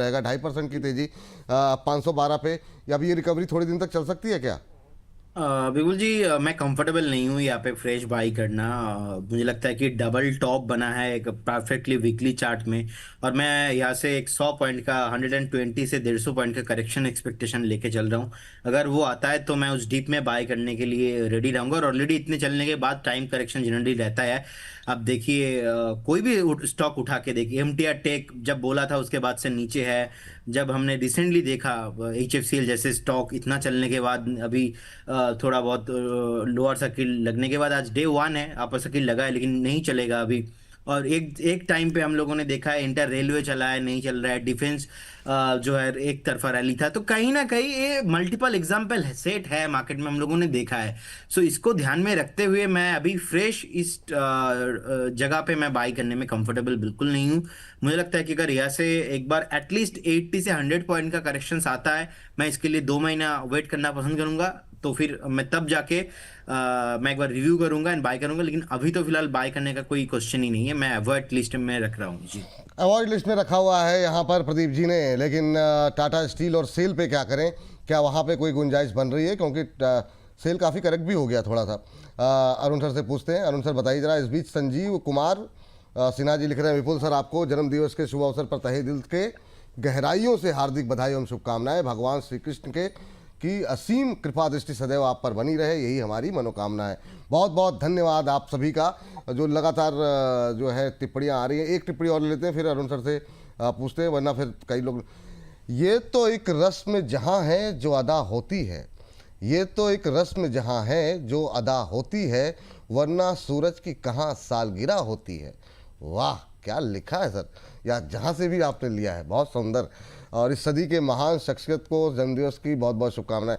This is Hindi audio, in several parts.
रहेगा। 2.5% की तेजी 512 पे। या अभी ये रिकवरी थोड़े दिन तक चल सकती है क्या? बिल्कुल जी, मैं कंफर्टेबल नहीं हूँ यहाँ पे फ्रेश बाई करना। मुझे लगता है कि डबल टॉप बना है एक परफेक्टली वीकली चार्ट में। और मैं यहाँ से एक 100 पॉइंट का 120 से 150 पॉइंट का करेक्शन एक्सपेक्टेशन लेके चल रहा हूँ। अगर वो आता है तो मैं उस डीप में बाय करने के लिए रेडी रहूंगा। और ऑलरेडी इतने चलने के बाद टाइम करेक्शन जनरली रहता है। अब देखिए, कोई भी स्टॉक उठा के देखिए, एमटीआर टेक जब बोला था उसके बाद से नीचे है। जब हमने रिसेंटली देखा एचएफसीएल जैसे स्टॉक इतना चलने के बाद अभी थोड़ा बहुत लोअर सर्किल लगने के बाद आज डे वन है, अपर सर्किल लगा है लेकिन नहीं चलेगा अभी। और एक एक टाइम पे हम लोगों ने देखा है इंटर रेलवे चला है, नहीं चल रहा है। डिफेंस जो है एक तरफा रैली था। तो कहीं ना कहीं ये मल्टीपल एग्जाम्पल सेट है मार्केट में, हम लोगों ने देखा है। सो इसको ध्यान में रखते हुए मैं अभी फ्रेश इस जगह पे मैं बाई करने में कंफर्टेबल बिल्कुल नहीं हूँ। मुझे लगता है कि अगर यहाँ से एक बार एटलीस्ट 80 से 100 पॉइंट का करेक्शन आता है, मैं इसके लिए 2 महीना वेट करना पसंद करूंगा। तो फिर मैं तब जाके मैं एक बार रिव्यू करूंगा एंड बाय करूंगा। लेकिन अभी तो फिलहाल बाय करने का कोई क्वेश्चन ही नहीं है, मैं अवॉइड लिस्ट में रख रहा हूँ जी। अवॉइड लिस्ट में रखा हुआ है यहाँ पर प्रदीप जी ने, लेकिन टाटा स्टील और सेल पे क्या करें? क्या वहाँ पे कोई गुंजाइश बन रही है? क्योंकि सेल काफ़ी करेक्ट भी हो गया थोड़ा सा। अरुण सर से पूछते हैं। अरुण सर बताइए जरा। इस बीच संजीव कुमार सिन्हा जी लिख रहे हैं, विपुल सर आपको जन्मदिवस के शुभ अवसर पर तहे दिल के गहराइयों से हार्दिक बधाई एवं शुभकामनाएं। भगवान श्री कृष्ण के की असीम कृपा दृष्टि सदैव आप पर बनी रहे, यही हमारी मनोकामना है। बहुत बहुत धन्यवाद आप सभी का जो लगातार जो है टिप्पणियाँ आ रही हैं। एक टिप्पणी और ले लेते हैं फिर अरुण सर से पूछते हैं, वरना फिर कई लोग। ये तो एक रस्म जहाँ है जो अदा होती है, ये तो एक रस्म जहाँ है जो अदा होती है, वरना सूरज की कहाँ सालगिरह होती है। वाह क्या लिखा है सर, या जहाँ से भी आपने लिया है, बहुत सुंदर। और इस सदी के महान शख्सियत को जन्मदिवस की बहुत बहुत शुभकामनाएं।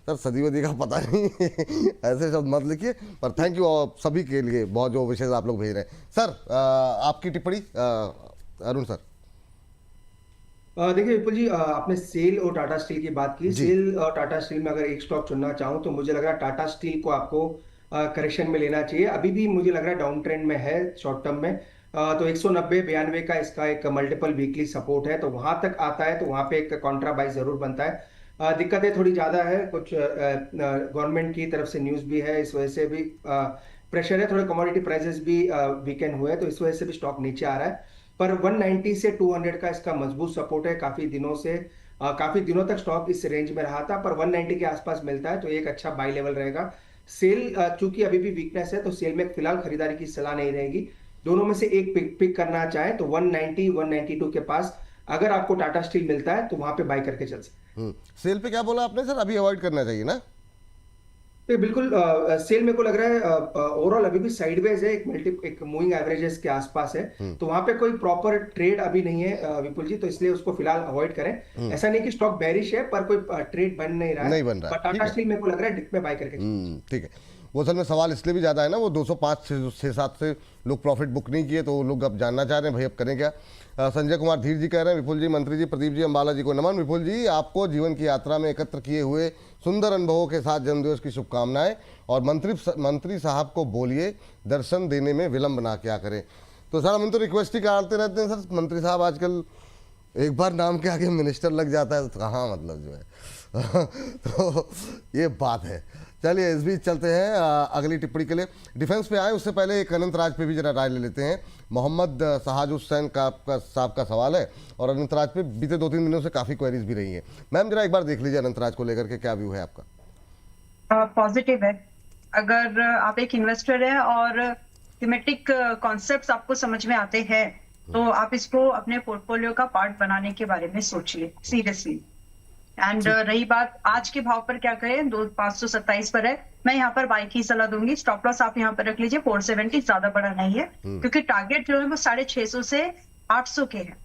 सर सदी वदी का पता नहीं ऐसे शब्द मत लिखिए, पर थैंक यू सभी के लिए, बहुत जो विशेष आप लोग भेज रहे हैं। सर आपकी टिप्पणी अरुण सर। देखिए विपुल जी, आपने सेल और टाटा स्टील की बात की। जी सेल और टाटा स्टील में अगर एक स्टॉक चुनना चाहूँ तो मुझे लग रहा है टाटा स्टील को आपको करेक्शन में लेना चाहिए। अभी भी मुझे लग रहा है डाउन ट्रेंड में है शॉर्ट टर्म में। तो 190-92 का इसका एक मल्टीपल वीकली सपोर्ट है, तो वहां तक आता है तो वहां पे एक कॉन्ट्रा बाई जरूर बनता है। दिक्कतें थोड़ी ज्यादा है, कुछ गवर्नमेंट की तरफ से न्यूज भी है, इस वजह से भी प्रेशर है। थोड़े कमोडिटी प्राइसेस भी वीकेंड हुए हैं, तो इस वजह से भी स्टॉक नीचे आ रहा है। पर 190 से 200 का इसका मजबूत सपोर्ट है। काफी दिनों से काफी दिनों तक स्टॉक इस रेंज में रहा था, पर 190 के आसपास मिलता है तो एक अच्छा बाई लेवल रहेगा। सेल चूंकि अभी भी वीकनेस है तो सेल में फिलहाल खरीदारी की सलाह नहीं रहेगी। दोनों में से एक पिक करना चाहे तो 190 192 के पास अगर आपको टाटा स्टील मिलता है तो वहां पे बाई करके चल सकते। सेल पे क्या बोला आपने सर? अभी अवॉइड करना चाहिए ना? तो बिल्कुल सेल मेरे को लग रहा है ओवरऑल अभी भी साइडवेज है, एक मूविंग एवरेजेस के आसपास है। तो वहां पे कोई प्रॉपर ट्रेड अभी नहीं है विपुल जी, तो इसलिए उसको फिलहाल अवॉइड करें। ऐसा नहीं कि स्टॉक बेरिश है, पर कोई ट्रेड बन नहीं रहा है, नहीं बन रहा पर है, ठीक टाटा है। स्टील मेरे को लग रहा है डिप में बाय करके। ठीक है। वो असल में सवाल इसलिए भी ज़्यादा है ना, वो 205 से 7 से लोग प्रॉफिट बुक नहीं किए, तो वो लोग अब जानना चाह रहे हैं भाई अब करें क्या। संजय कुमार धीर जी कह रहे हैं, विपुल जी, मंत्री जी, प्रदीप जी, अम्बाला जी को नमन। विपुल जी आपको जीवन की यात्रा में एकत्र किए हुए सुंदर अनुभवों के साथ जन्मदिवस की शुभकामनाएं। और मंत्री साहब को बोलिए दर्शन देने में विलम्ब ना क्या करें। तो सर हम तो रिक्वेस्ट ही करते रहते हैं सर, मंत्री साहब आजकल एक बार नाम के आगे मिनिस्टर लग जाता है तो कहाँ मतलब जो है तो ये बात है। चलिए इस बीच चलते हैं अगली टिप्पणी के लिए। डिफेंस पे आए उससे पहले एक अनंतराज पे भी जरा राय ले लेते हैं। मोहम्मद सहाज हुसैन साहब का सवाल है, और अनंतराज पे बीते 2-3 दिनों से काफ़ी क्वेरीज भी रही हैं। मैम जरा एक बार देख लीजिए अनंतराज को लेकर के क्या व्यू है आपका? पॉजिटिव है। अगर आप एक इन्वेस्टर है और थीमेटिक कॉन्सेप्ट्स आपको समझ में आते हैं तो आप इसको अपने पोर्टफोलियो का पार्ट बनाने के बारे में सोचिए सीरियसली। एंड रही बात आज के भाव पर क्या करें, 527 पर है, मैं यहाँ पर बाई की सलाह दूंगी। स्टॉप लॉस आप यहाँ पर रख लीजिए 470, ज्यादा बड़ा नहीं है, क्योंकि टारगेट जो है वो 650 से 800 के है।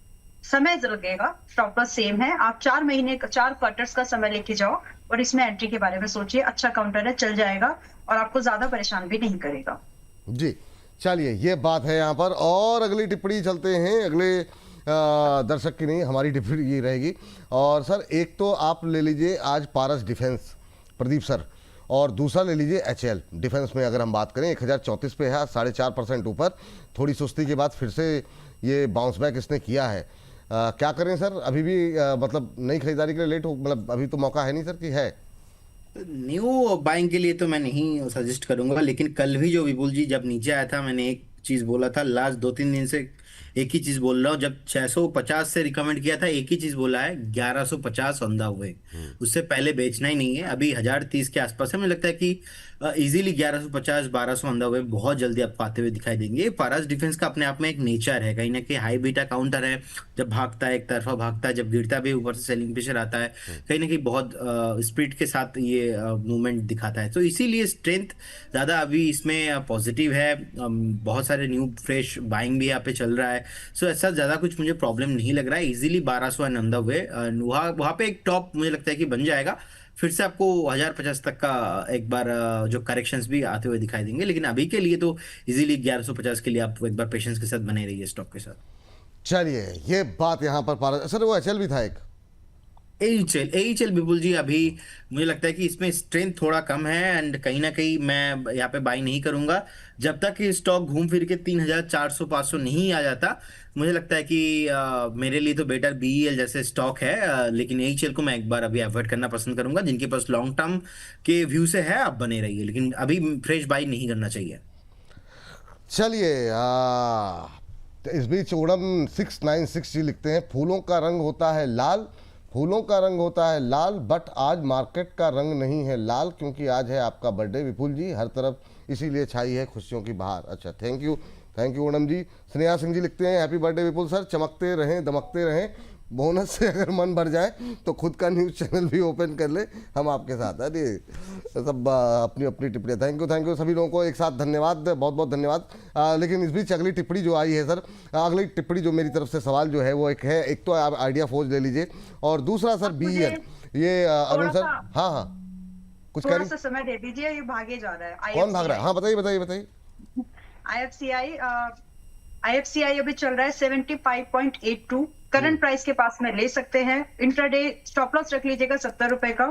समय लगेगा, स्टॉप लॉस सेम है। आप 4 क्वार्टर्स का समय लेके जाओ और इसमें एंट्री के बारे में सोचिए। अच्छा काउंटर है, चल जाएगा और आपको ज्यादा परेशान भी नहीं करेगा। जी चलिए ये बात है यहाँ पर। और अगली टिप्पणी चलते हैं। अगले दर्शक की नहीं, हमारी टिप्पणी ये रहेगी। और सर एक तो आप ले लीजिए आज पारस डिफेंस, प्रदीप सर, और दूसरा ले लीजिए एचएल। डिफेंस में अगर हम बात करें 1034 पे है, 4.5% ऊपर। थोड़ी सुस्ती के बाद फिर से ये बाउंस बैक इसने किया है। क्या करें सर, अभी भी मतलब नई खरीदारी के लिए लेट हो, मतलब अभी तो मौका है नहीं सर कि है? न्यू बाइंग के लिए तो मैं नहीं सजेस्ट करूंगा, लेकिन कल भी जो विपुल जी जब नीचे आया था, मैंने एक चीज बोला था, लास्ट 2-3 दिन से एक ही चीज बोल रहा हूँ। जब 650 से रिकमेंड किया था, एक ही चीज बोला है, 1150 ऑन द वे। उससे पहले बेचना ही नहीं है। अभी 1030 के आसपास है। मुझे लगता है कि इजीली 1150 1200 ऑन द वे बहुत जल्दी आपको आते हुए दिखाई देंगे। फाराज डिफेंस का अपने आप में एक नेचर है, कहीं ना कहीं हाई बीटा काउंटर है। जब भागता है एक तरफा भागता है, जब गिरता भी ऊपर से सेलिंग प्रेशर आता है, कहीं ना कहीं बहुत स्पीड के साथ ये मूवमेंट दिखाता है। तो इसीलिए स्ट्रेंथ ज़्यादा अभी इसमें पॉजिटिव है। बहुत सारे न्यू फ्रेश बाइंग भी यहाँ पे चल रहा है। सो ऐसा ज़्यादा कुछ मुझे प्रॉब्लम नहीं लग रहा है। Easily 1200 and on the way, वहाँ वहाँ पे एक टॉप मुझे लगता है कि बन जाएगा। फिर से आपको 1050 तक का एक बार जो करेक्शंस भी आते हुए दिखाई देंगे, लेकिन अभी के लिए तो इजीली 1150 के लिए आप एक बार पेशेंस के साथ बने रहिए स्टॉक के साथ। चलिए, ये बात यहाँ पर सर वो एचएल भी था एक। एचएल विपुल जी, अभी मुझे लगता है कि इसमें स्ट्रेंथ थोड़ा कम है, एंड कहीं ना कहीं मैं यहाँ पे बाई नहीं करूंगा जब तक कि स्टॉक घूम फिर के 3400-500 नहीं आ जाता। मुझे लगता है कि मेरे लिए तो बेटर बीईएल जैसे स्टॉक है, लेकिन एचएल को मैं एक बार अभी अवॉइड करना पसंद करूंगा। जिनके पास लॉन्ग टर्म के व्यू से है, आप बने रहिए, लेकिन अभी फ्रेश बाई नहीं करना चाहिए। चलिए, तो इस बीच ओणम 696 जी लिखते हैं, फूलों का रंग होता है लाल, फूलों का रंग होता है लाल, बट आज मार्केट का रंग नहीं है लाल, क्योंकि आज है आपका बर्थडे विपुल जी, हर तरफ इसीलिए छाई है खुशियों की बहार। अच्छा, थैंक यू ओणम जी। स्नेहा सिंह जी लिखते हैं, हैप्पी बर्थडे विपुल सर, चमकते रहें दमकते रहें, बोनस से अगर मन भर जाए तो खुद का न्यूज़ चैनल भी ओपन कर ले, हम आपके साथ हैं। अरे सब अपनी अपनी टिप्पणियाँ, थैंक यू सभी लोगों को एक साथ धन्यवाद, बहुत बहुत धन्यवाद। लेकिन इस बीच अगली टिप्पणी जो आई है सर, अगली टिप्पणी जो मेरी तरफ से सवाल जो है वो एक तो आप आइडिया फोर्ज ले लीजिए, और दूसरा सर बीएल, ये अरुण सर। हाँ, कुछ कह रही? थोड़ा सा समय दे दीजिए, ये भागे जा रहा है। कौन भाग रहा है? हाँ, बताइए। आईएफसीआई अभी चल रहा है 75.82, करंट प्राइस के पास में ले सकते हैं। इंट्राडे स्टॉप लॉस रख लीजिएगा 70 रुपए का,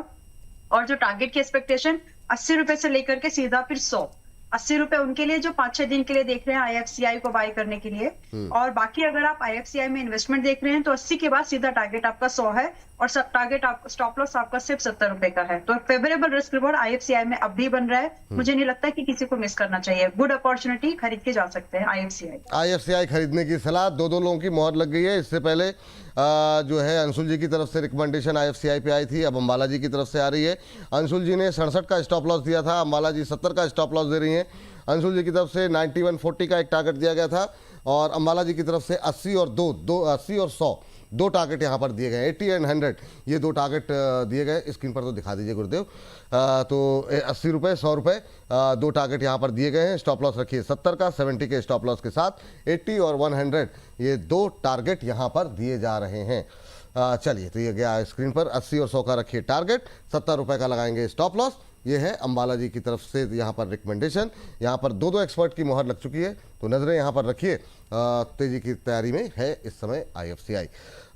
और जो टारगेट की एक्सपेक्टेशन 80 रुपए से लेकर के सीधा फिर 100, 80 रुपए उनके लिए जो 5-6 दिन के लिए देख रहे हैं आईएफसीआई को बाय करने के लिए। और बाकी अगर आप आईएफसीआई में इन्वेस्टमेंट देख रहे हैं तो 80 के बाद सीधा टारगेट आपका 100 है, और सब टारगेट आप स्टॉप लॉस आपका सिर्फ 70 रुपए का है। तो फेवरेबल रिस्क रिवॉर्ड आईएफसीआई में अब भी बन रहा है। मुझे नहीं लगता कि किसी को मिस करना चाहिए। गुड अपॉर्चुनिटी, खरीद के जा सकते हैं आईएफसीआई खरीदने की सलाह। दो लोगों की मोहर लग गई है। इससे पहले जो है अंशुल जी की तरफ से रिकमेंडेशन आईएफसीआई पे आई थी, अब अंबाला जी की तरफ से आ रही है। अंशुल जी ने 67 का स्टॉप लॉस दिया था, अंबाला जी 70 का स्टॉप लॉस दे रही हैं। अंशुल जी की तरफ से 9140 का एक टारगेट दिया गया था, और अंबाला जी की तरफ से 80 और 100 दो टारगेट यहाँ पर दिए गए, 80 एंड 100 ये दो टारगेट दिए गए। स्क्रीन पर तो दिखा दीजिए गुरुदेव। तो 80 रुपये 100 रुपये दो टारगेट यहाँ पर दिए गए हैं। स्टॉप लॉस रखिए 70 का, 70 के स्टॉप लॉस के साथ 80 और 100 ये दो टारगेट यहाँ पर दिए जा रहे हैं। चलिए, तो ये गया स्क्रीन पर। 80 और 100 का रखिए टारगेट, 70 रुपये का लगाएंगे स्टॉप लॉस। ये है अंबाला जी की तरफ से यहाँ पर रिकमेंडेशन। यहाँ पर दो एक्सपर्ट की मोहर लग चुकी है, तो नज़रें यहाँ पर रखिए। तेजी की तैयारी में है इस समय आईएफसीआई।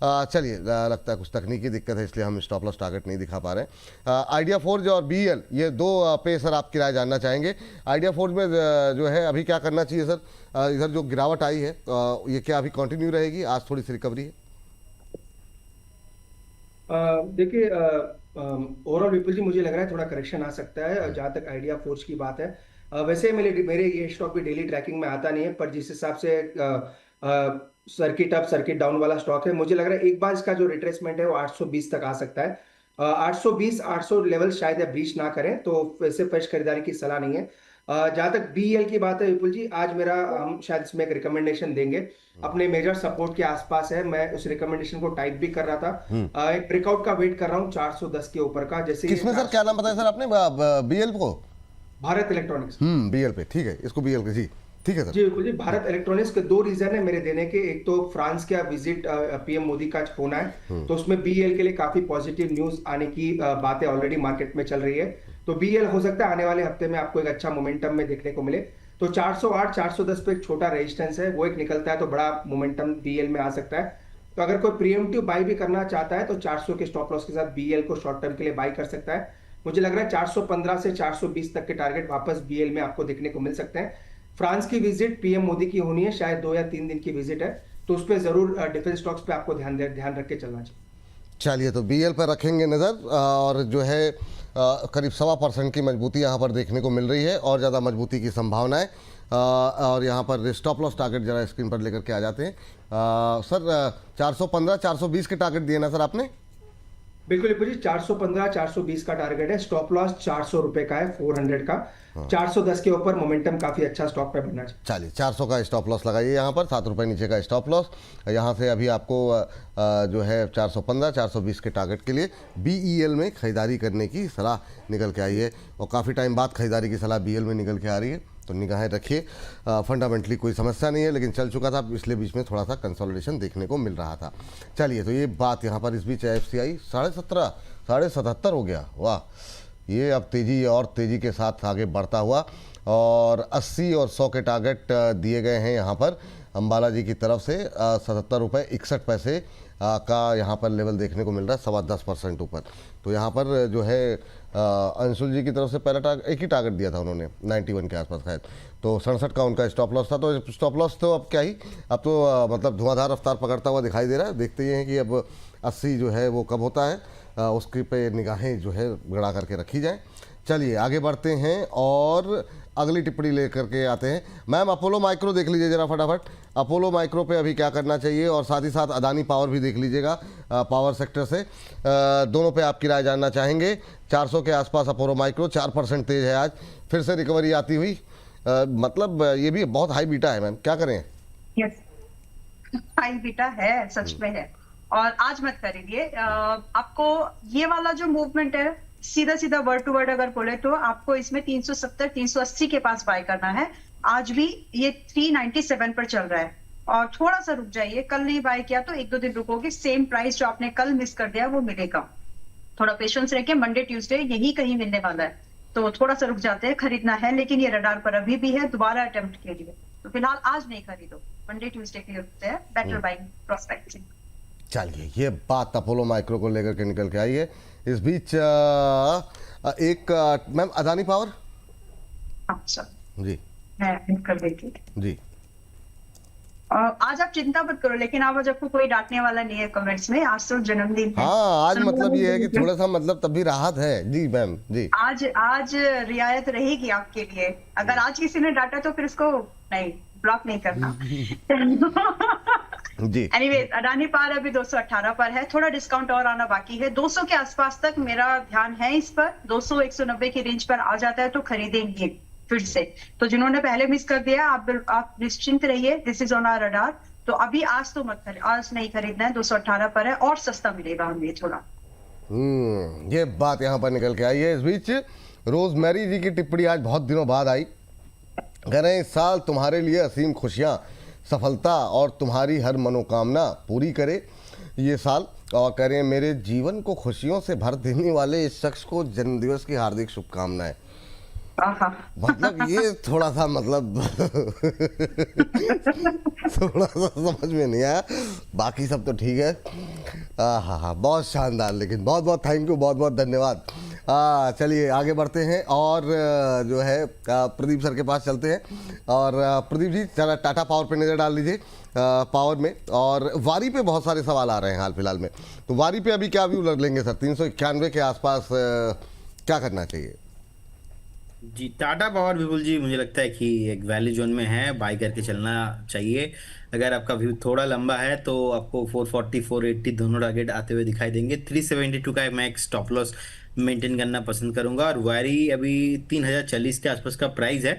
चलिए, लगता है कुछ तकनीकी दिक्कत है, इसलिए हम स्टॉप लॉस टारगेट नहीं दिखा पा रहे हैं। आइडिया फोर्ज और बीएल, ये दो पे सर आपकी राय जानना चाहेंगे। आइडिया फोर्ज में जो है अभी क्या करना चाहिए सर? इधर जो गिरावट आई है ये क्या अभी कंटिन्यू रहेगी? आज थोड़ी सी रिकवरी है। देखिए, ओवरऑल विपुल जी मुझे लग रहा है थोड़ा करेक्शन आ सकता है जहां तक आइडिया फोर्ज की बात है। वैसे मेरे ये स्टॉक भी डेली ट्रैकिंग में आता नहीं है, पर जिस हिसाब से सर्किट अप सर्किट डाउन वाला स्टॉक है, मुझे लग रहा है एक बार इसका जो रिट्रेसमेंट है वो 820 तक आ सकता है। 820-800 लेवल शायद ब्रीच ना करें, तो वैसे फ्रेश खरीदारी की सलाह नहीं है। जहां तक बीएल की बात है विपुल जी, आज हम शायद इसमें एक रिकमेंडेशन देंगे, अपने मेजर सपोर्ट के आसपास है। मैं उस रिकमेंडेशन को टाइप भी कर रहा था। एक ब्रेकआउट का वेट कर रहा हूँ 410 के ऊपर का। जैसे किसमें सर, क्या नाम बताया सर आपने? बीएल को? भारत इलेक्ट्रॉनिक्स। बीएल पे, ठीक है, इसको बीएल के, जी ठीक है सर। जी बिल्कुल जी। भारत इलेक्ट्रॉनिक्स के दो रीजन है मेरे देने के। एक तो फ्रांस का विजिट पीएम मोदी का होना है, तो उसमें बीएल के लिए काफी पॉजिटिव न्यूज आने की बातें ऑलरेडी मार्केट में चल रही है। तो बीएल हो सकता है आने वाले हफ्ते में आपको एक अच्छा मोमेंटम में देखने को मिले। तो 408-410 पे एक छोटा रेजिस्टेंस है, वो एक निकलता है तो बड़ा मोमेंटम बीएल में आ सकता है। तो अगर कोई प्रीएम्प्टिव बाई भी करना चाहता है तो 400 के स्टॉप लॉस के साथ बीएल को शॉर्ट टर्म के लिए बाई कर सकता है। मुझे लग रहा है 415 से 420 तक के टारगेट वापस बीएल में आपको देखने को मिल सकते हैं। फ्रांस की विजिट पीएम मोदी की होनी है, शायद 2 या 3 दिन की विजिट है, तो उस पर ज़रूर डिफेंस स्टॉक्स पे आपको ध्यान रख के चलना चाहिए। चलिए, तो बीएल पर रखेंगे नज़र, और जो है करीब 1.25% की मजबूती यहाँ पर देखने को मिल रही है, और ज़्यादा मजबूती की संभावना है। और यहाँ पर स्टॉप लॉस टारगेट जरा स्क्रीन पर लेकर के आ जाते हैं। सर 415 420 के टारगेट दिए ना सर आपने? बिल्कुल विपुल जी, 415 420 का टारगेट है। स्टॉप लॉस 400 रुपए का है, 400 का। 410 के ऊपर मोमेंटम काफी अच्छा स्टॉक पे बनना चाहिए। चलिए, 400 का स्टॉप लॉस लगाइए यहाँ पर, 7 रुपये नीचे का स्टॉप लॉस। यहाँ से अभी आपको जो है 415 420 के टारगेट के लिए बीईएल में खरीदारी करने की सलाह निकल के आई है, और काफ़ी टाइम बाद खरीदारी की सलाह बीएल में निकल के आ रही है, तो निगाहें रखिए। फंडामेंटली कोई समस्या नहीं है, लेकिन चल चुका था पिछले बीच में, थोड़ा सा कंसोलिडेशन देखने को मिल रहा था। चलिए, तो ये बात यहाँ पर इस बीच एफसीआई 17.5 77 हो गया। वाह, ये अब तेज़ी और तेज़ी के साथ आगे बढ़ता हुआ, और 80 और 100 के टारगेट दिए गए हैं यहाँ पर अंबाला जी की तरफ से। 77 रुपये 61 पैसे का यहाँ पर लेवल देखने को मिल रहा है, 10.25% ऊपर। तो यहाँ पर जो है अंशुल जी की तरफ से पहला एक ही टारगेट दिया था उन्होंने 91 के आसपास शायद, तो 67 का उनका स्टॉप लॉस था। तो स्टॉप लॉस तो अब क्या ही, अब तो मतलब धुआंधार रफ्तार पकड़ता हुआ दिखाई दे रहा है। देखते ही हैं कि अब 80 जो है वो कब होता है, उसके पे निगाहें जो है गड़ा करके रखी जाएं। चलिए आगे बढ़ते हैं और अगली टिप्पणी लेकर के आते हैं। मैम, अपोलो माइक्रो देख लीजिए जरा फटाफट, अपोलो माइक्रो पे अभी क्या करना चाहिए, और साथ ही साथ अदानी पावर भी देख लीजिएगा, पावर सेक्टर से दोनों पे आपकी राय जानना चाहेंगे। 400 के आसपास अपोलो माइक्रो, 4% तेज है आज, फिर से रिकवरी आती हुई, मतलब ये भी बहुत हाई बीटा है मैम, क्या करें? यस, हाई बीटा है, सच में है, और आज मत करिए। आपको ये वाला जो मूवमेंट है, सीधा सीधा वर्ड टू वर्ड अगर बोले तो आपको इसमें 370 380 के पास बाय करना है। आज भी ये 397 पर चल रहा है, और थोड़ा सा रुक जाइए। कल नहीं बाय किया तो 1-2 दिन रुकोगे, सेम प्राइस जो आपने कल मिस कर दिया वो मिलेगा। थोड़ा पेशेंस रखिए, मंडे ट्यूसडे यही कहीं मिलने वाला है, तो थोड़ा सा रुक जाते हैं। खरीदना है, लेकिन ये रडार पर अभी भी है दोबारा अटेम्प्ट के लिए, तो फिलहाल आज नहीं खरीदो, मंडे ट्यूसडे के लिए रुकते हैं, बेटर बाइंग प्रोस्पेक्ट। चलिए, ये बात अपोलो माइक्रो को लेकर के निकल के आई है। इस बीच एक मैम अदानी पावर। अच्छा जी, मैं कर देती जी। आज आप चिंता मत करो, लेकिन आज आपको कोई डांटने वाला नहीं है कमेंट्स में। आज तो जन्मदिन है। हाँ, आज मतलब ये है कि थोड़ा सा मतलब तब भी राहत है। जी मैम, जी। आज रियायत रहेगी आपके लिए। अगर आज किसी ने डांटा तो फिर उसको नहीं, ब्लॉक नहीं करना। जी। एनीवेज, अडानी पावर अभी 218 पर है, थोड़ा डिस्काउंट और आना बाकी है। 200 के आसपास तक मेरा ध्यान है इस पर। 200 190 की रेंज पर आ जाता है तो खरीदेंगे फिर से। तो जिन्होंने पहले मिस कर दिया, आप निश्चिंत रहिए, this is on our radar. तो अभी आज तो मत खरीद, आज नहीं खरीदना है, 218 पर है और सस्ता मिलेगा हमें थोड़ा। ये बात यहाँ पर निकल के आई है। इस बीच रोजमेरी जी की टिप्पणी आज बहुत दिनों बाद आई। कह रहे हैं, इस साल तुम्हारे लिए असीम खुशियाँ, सफलता और तुम्हारी हर मनोकामना पूरी करे ये साल। और कह रहे हैं, मेरे जीवन को खुशियों से भर देने वाले इस शख्स को जन्मदिवस की हार्दिक शुभकामनाएं। मतलब ये थोड़ा सा मतलब थोड़ा सा समझ में नहीं आया, बाकी सब तो ठीक है। हाँ, बहुत शानदार, लेकिन बहुत बहुत थैंक यू, बहुत बहुत धन्यवाद। चलिए आगे बढ़ते हैं और जो है प्रदीप सर के पास चलते हैं। और प्रदीप जी जरा टाटा पावर पे नज़र डाल लीजिए, पावर में। और वारी पे बहुत सारे सवाल आ रहे हैं हाल फिलहाल में, तो वारी पे अभी क्या व्यू लेंगे सर? 391 के आसपास क्या करना चाहिए? जी, टाटा पावर विपुल जी मुझे लगता है कि एक वैल्यू जोन में है, बाय करके चलना चाहिए। अगर आपका व्यू थोड़ा लंबा है तो आपको 440 480 दोनों टारगेट आते हुए दिखाई देंगे। 372 का मैं एक स्टॉप लॉस मेंटेन करना पसंद करूंगा। और वारी अभी 3040 के आसपास का प्राइस है।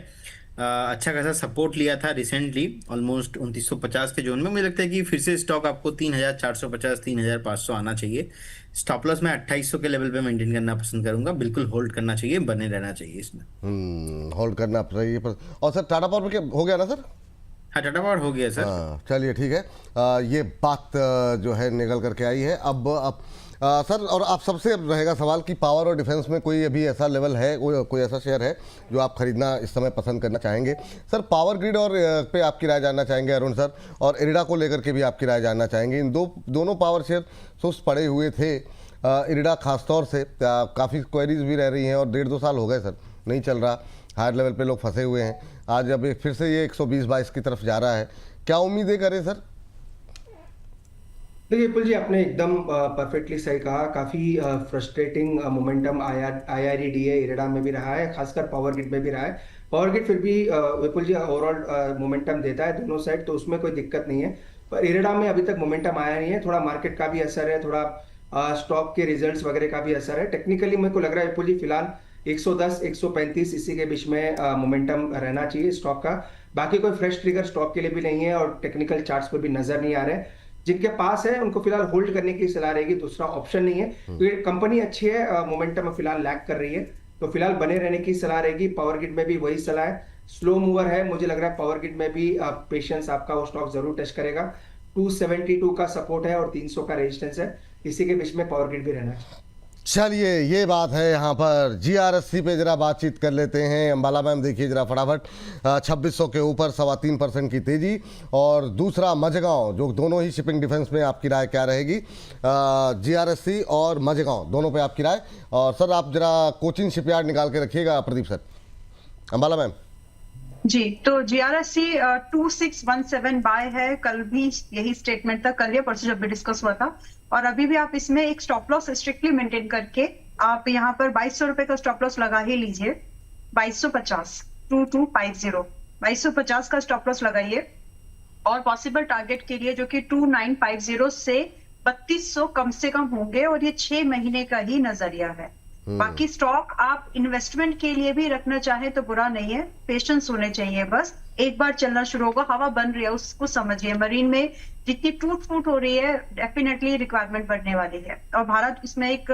अच्छा खासा सपोर्ट लिया था रिसेंटली, ऑलमोस्ट 2950 के जोन में। मुझे लगता है कि फिर से स्टॉक आपको 3450 3500 आना चाहिए। स्टॉप लॉस में 2800 के लेवल पे मेंटेन करना पसंद करूंगा। बिल्कुल होल्ड करना चाहिए, बने रहना चाहिए इसमें। होल्ड करना चाहिए पर। और सर टाटा पावर पे हो गया ना सर? हाँ, टाटा पावर हो गया सर। चलिए ठीक है। ये बात जो है निकल करके आई है। अब सर, और आप सबसे रहेगा सवाल कि पावर और डिफेंस में कोई अभी ऐसा लेवल है, कोई ऐसा शेयर है जो आप खरीदना इस समय पसंद करना चाहेंगे? सर पावर ग्रिड और पे आपकी राय जानना चाहेंगे अरुण सर, और इरिडा को लेकर के भी आपकी राय जानना चाहेंगे। इन दोनों पावर शेयर सुस्त पड़े हुए थे। इरिडा खासतौर से काफ़ी क्वेरीज भी रह रही हैं, और 1.5-2 साल हो गए सर, नहीं चल रहा, हायर लेवल पे लोग फंसे हुए हैं। आज अब फिर से ये 120-22 की तरफ जा रहा है, क्या उम्मीदें करें सर? देखिए विपुल जी, आपने एकदम परफेक्टली सही कहा। काफी फ्रस्ट्रेटिंग मोमेंटम IREDA इरेडा में भी रहा है, खासकर पावर ग्रिड में भी रहा है। पावर ग्रिड फिर भी विपुल जी ओवरऑल मोमेंटम देता है दोनों साइड, तो उसमें कोई दिक्कत नहीं है। पर इरेडा में अभी तक मोमेंटम आया नहीं है। थोड़ा मार्केट का भी असर है, थोड़ा स्टॉक के रिजल्ट्स वगैरह का भी असर है। टेक्निकली मेरे को लग रहा है विपुल जी फिलहाल 110 135 इसी के बीच में मोमेंटम रहना चाहिए स्टॉक का। बाकी कोई फ्रेश ट्रिगर स्टॉक के लिए भी नहीं है और टेक्निकल चार्ट्स पे भी नजर नहीं आ रहे हैं। जिनके पास है उनको फिलहाल होल्ड करने की सलाह रहेगी, दूसरा ऑप्शन नहीं है। तो ये कंपनी अच्छी है, मोमेंटम फिलहाल लैग कर रही है, तो फिलहाल बने रहने की सलाह रहेगी। पावर ग्रिड में भी वही सलाह है, स्लो मूवर है। मुझे लग रहा है पावर ग्रिड में भी पेशेंस आपका वो स्टॉक जरूर टच करेगा। 272 का सपोर्ट है और 300 का रेजिस्टेंस है, इसी के बीच में पावर ग्रिड भी रहना है। चलिए, ये बात है। यहाँ पर GRSC पे जरा बातचीत कर लेते हैं। अंबाला मैम देखिए जरा फटाफट, 2600 के ऊपर 3.25% की तेजी। और दूसरा मझगांव, जो दोनों ही शिपिंग डिफेंस में आपकी राय क्या रहेगी? GRSC और मझगांव दोनों पे आपकी राय। और सर आप जरा कोचिन शिपयार्ड निकाल के रखिएगा, प्रदीप सर। अंबाला मैम जी, तो GRSC 2617 बाय है। कल भी यही स्टेटमेंट था, कल या परसों जब भी डिस्कस हुआ था। और अभी भी आप इसमें एक स्टॉप लॉस स्ट्रिक्टली मेंटेन करके आप यहाँ पर 2200 रुपए का स्टॉप लॉस लगा ही लीजिए। 2250 2250 2250 का स्टॉप लॉस लगाइए। और पॉसिबल टारगेट के लिए जो कि 2950 से 3200 कम से कम होंगे, और ये 6 महीने का ही नजरिया है। बाकी स्टॉक आप इन्वेस्टमेंट के लिए भी रखना चाहें तो बुरा नहीं है, पेशेंस होने चाहिए। बस एक बार चलना शुरू होगा, हवा बन रही है उसको समझिए। मरीन में जितनी टूट फूट हो रही है, डेफिनेटली रिक्वायरमेंट बढ़ने वाली है और भारत इसमें एक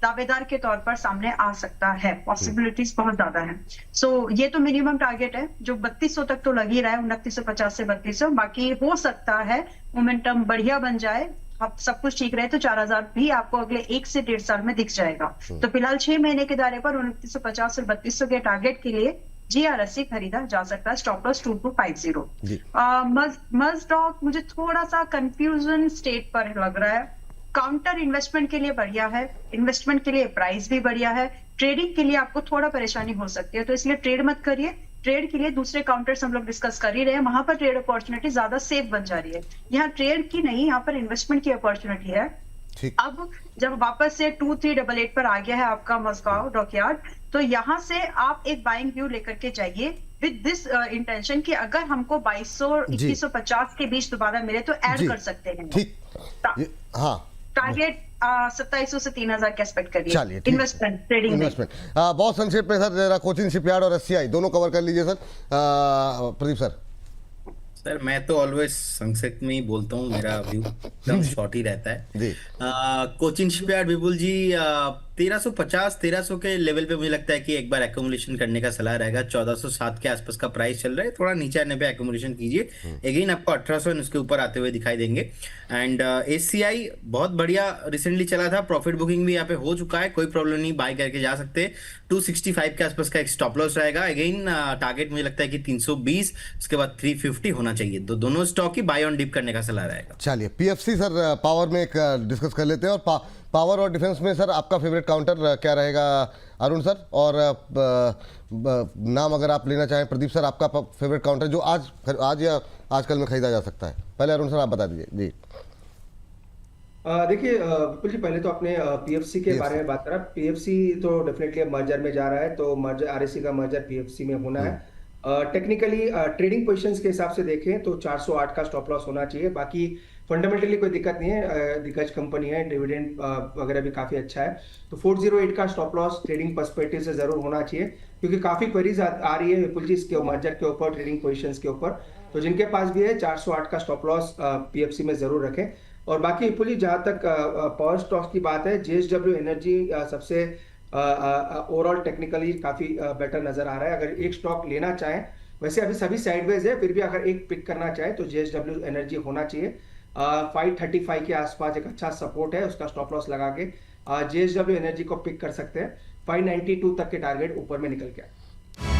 दावेदार के तौर पर सामने आ सकता है। पॉसिबिलिटीज बहुत ज्यादा है। सो ये तो मिनिमम टारगेट है जो 3200 तक तो लग ही रहा है, 2950 से 3200। बाकी हो सकता है मोमेंटम बढ़िया बन जाए, अब सब कुछ ठीक रहे तो 4000 भी आपको अगले 1 से 1.5 साल में दिख जाएगा। तो फिलहाल 6 महीने के दायरे पर 2950 और 3200 के टारगेट के लिए GRSC खरीदा जा सकता है। Stop loss 2250। मज़डॉक मुझे थोड़ा सा कंफ्यूजन स्टेट पर लग रहा है। काउंटर इन्वेस्टमेंट के लिए बढ़िया है, इन्वेस्टमेंट के लिए प्राइस भी बढ़िया है, ट्रेडिंग के लिए आपको थोड़ा परेशानी हो सकती है, तो इसलिए ट्रेड मत करिए। ट्रेड के लिए दूसरे काउंटर्स हम लोग डिस्कस कर ही रहे हैं, वहां पर ट्रेड अपॉर्चुनिटी ज्यादा सेफ बन जा रही है। यहाँ ट्रेड की नहीं, यहाँ पर इन्वेस्टमेंट की अपॉर्चुनिटी है। अब जब वापस से 2388 पर आ गया है आपका मज़गांव डॉकयार्ड, तो यहाँ से आप एक बाइंग व्यू लेकर के जाइए विद दिस इंटेंशन कि अगर हमको 2200 2150 के बीच दोबारा मिले तो ऐड कर सकते हैं। ठीक, हाँ, टारगेट 2700 से 3000 का एक्सपेक्ट करिए। चलिए, इन्वेस्टमेंट ट्रेडिंग इन्वेस्टमेंट बहुत संक्षेप में सर, जरा कोचिन शिपयार्ड और SCI दोनों कवर कर लीजिए सर। प्रदीप सर। सर मैं तो ऑलवेज संक्षिप्त में ही बोलता हूँ, मेरा व्यू एकदम शॉर्ट ही रहता है जी। कोचिन शिपयार्ड विपुल जी 1350 1300 के लेवल पे मुझे लगता है कि एक बार एकोमोडेशन करने का सलाह रहेगा। 1407 के आसपास का प्राइस चल रहा है, थोड़ा नीचे आने पे एकोमोडेशन कीजिए। अगेन आपको 1800 उसके ऊपर आते हुए दिखाई देंगे। एंड SCI बहुत बढ़िया रिसेंटली चला था, प्रॉफिट बुकिंग भी यहाँ पे हो चुका है, कोई प्रॉब्लम नहीं, बाय करके जा सकते हैं। 265 के आसपास का एक स्टॉप लॉस रहेगा। अगेन टारगेट मुझे लगता है कि 320, उसके बाद 350 होना चाहिए। तो दोनों स्टॉक ही बाय ऑन डिप करने का सलाह रहेगा। चलिए, PFC सर पावर में एक डिस्कस कर लेते हैं। और पावर और डिफेंस में सर आपका फेवरेट काउंटर क्या रहेगा अरुण सर? और नाम अगर आप लेना चाहें प्रदीप सर, आपका फेवरेट काउंटर जो आज या आजकल में खरीदा जा सकता है। पहले अरुण सर आप बता दीजिए जी। देखिए विपुल जी, पहले तो आपने PFC के बारे में बात करा। PFC तो डेफिनेटली अब मर्जर में जा रहा है, तो मर्जर RSC का मर्जर PFC में होना है। टेक्निकली ट्रेडिंग पोजीशंस के हिसाब से देखें तो 408 का स्टॉप लॉस होना चाहिए। बाकी फंडामेंटली कोई दिक्कत नहीं है, दिग्गज कंपनी है, डिविडेंड वगैरह भी काफी अच्छा है। तो 408 का स्टॉप लॉस ट्रेडिंग पर्सपेक्टिव से जरूर होना चाहिए, क्योंकि काफी क्वेरीज आ रही है विपुल जी इसके मर्जर के ऊपर, ट्रेडिंग पोजीशंस के ऊपर। तो जिनके पास भी है 408 का स्टॉप लॉस PFC में जरूर रखें। और बाकी विपुल जी, जहां तक पावर स्टॉक्स की बात है, JSW एनर्जी सबसे ओवरऑल टेक्निकली काफी बेटर नजर आ रहा है। अगर एक स्टॉक लेना चाहें, वैसे अभी सभी साइडवेज है, फिर भी अगर एक पिक करना चाहे तो JSW एनर्जी होना चाहिए। 535 के आसपास एक अच्छा सपोर्ट है, उसका स्टॉप लॉस लगा के JSW एनर्जी को पिक कर सकते हैं। 592 तक के टारगेट ऊपर में निकल गया।